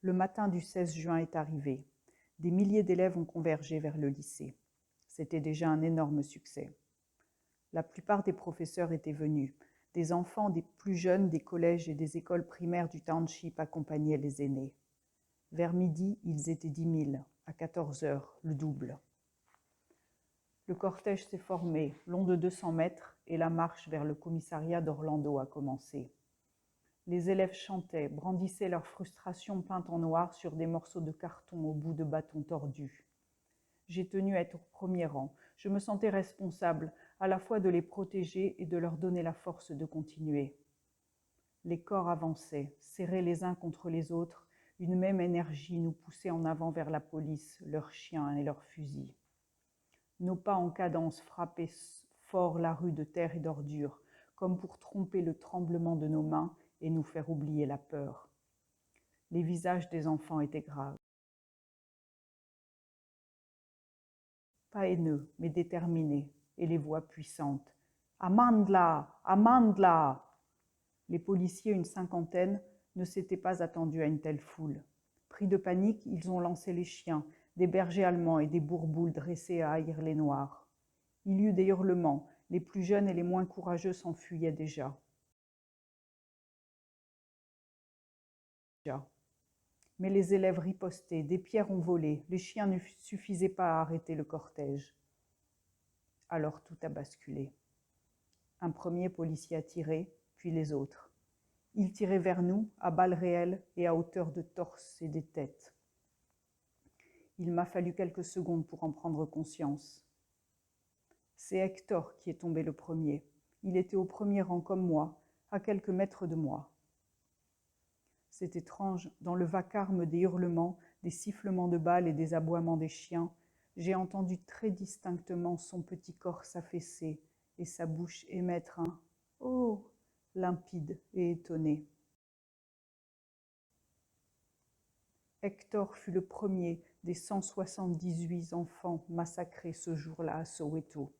Le matin du 16 juin est arrivé. Des milliers d'élèves ont convergé vers le lycée. C'était déjà un énorme succès. La plupart des professeurs étaient venus. Des enfants des plus jeunes des collèges et des écoles primaires du township accompagnaient les aînés. Vers midi, ils étaient 10 000. À 14 heures, le double. Le cortège s'est formé, long de 200 mètres, et la marche vers le commissariat d'Orlando a commencé. Les élèves chantaient, brandissaient leur frustration peinte en noir sur des morceaux de carton au bout de bâtons tordus. J'ai tenu à être au premier rang. Je me sentais responsable, à la fois de les protéger et de leur donner la force de continuer. Les corps avançaient, serrés les uns contre les autres, une même énergie nous poussait en avant vers la police, leurs chiens et leurs fusils. Nos pas en cadence frappaient fort la rue de terre et d'ordures, comme pour tromper le tremblement de nos mains et nous faire oublier la peur. Les visages des enfants étaient graves. Pas haineux, mais déterminés, et les voix puissantes. « Amandla! Amandla !» Les policiers, une cinquantaine, ne s'étaient pas attendus à une telle foule. Pris de panique, ils ont lancé les chiens, des bergers allemands et des bourboules dressés à haïr les noirs. Il y eut des hurlements, les plus jeunes et les moins courageux s'enfuyaient déjà. Mais les élèves ripostaient, des pierres ont volé, les chiens ne suffisaient pas à arrêter le cortège. Alors tout a basculé. Un premier policier a tiré, puis les autres. Ils tiraient vers nous, à balles réelles et à hauteur de torse et des têtes. Il m'a fallu quelques secondes pour en prendre conscience. C'est Hector qui est tombé le premier. Il était au premier rang comme moi, à quelques mètres de moi. C'est étrange, dans le vacarme des hurlements, des sifflements de balles et des aboiements des chiens, j'ai entendu très distinctement son petit corps s'affaisser et sa bouche émettre un « Oh !» limpide et étonné. Hector fut le premier des 178 enfants massacrés ce jour-là à Soweto.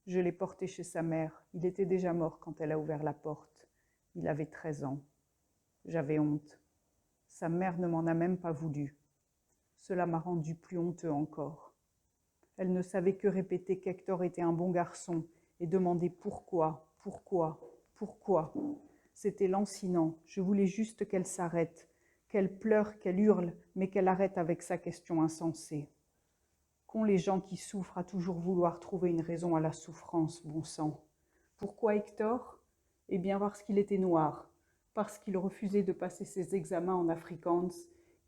Je l'ai porté chez sa mère. Il était déjà mort quand elle a ouvert la porte. Il avait 13 ans. J'avais honte. Sa mère ne m'en a même pas voulu. Cela m'a rendu plus honteux encore. Elle ne savait que répéter qu'Hector était un bon garçon et demander pourquoi, pourquoi, pourquoi. C'était lancinant. Je voulais juste qu'elle s'arrête, qu'elle pleure, qu'elle hurle, mais qu'elle arrête avec sa question insensée. Qu'ont les gens qui souffrent à toujours vouloir trouver une raison à la souffrance, bon sang. Pourquoi Hector? Eh bien parce qu'il était noir, parce qu'il refusait de passer ses examens en afrikaans,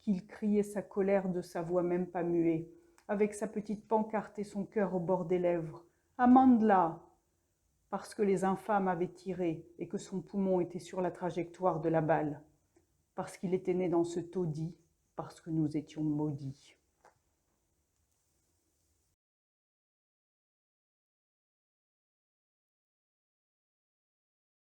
qu'il criait sa colère de sa voix même pas muée, avec sa petite pancarte et son cœur au bord des lèvres. « Amandla !» Parce que les infâmes avaient tiré et que son poumon était sur la trajectoire de la balle. Parce qu'il était né dans ce taudis, parce que nous étions maudits.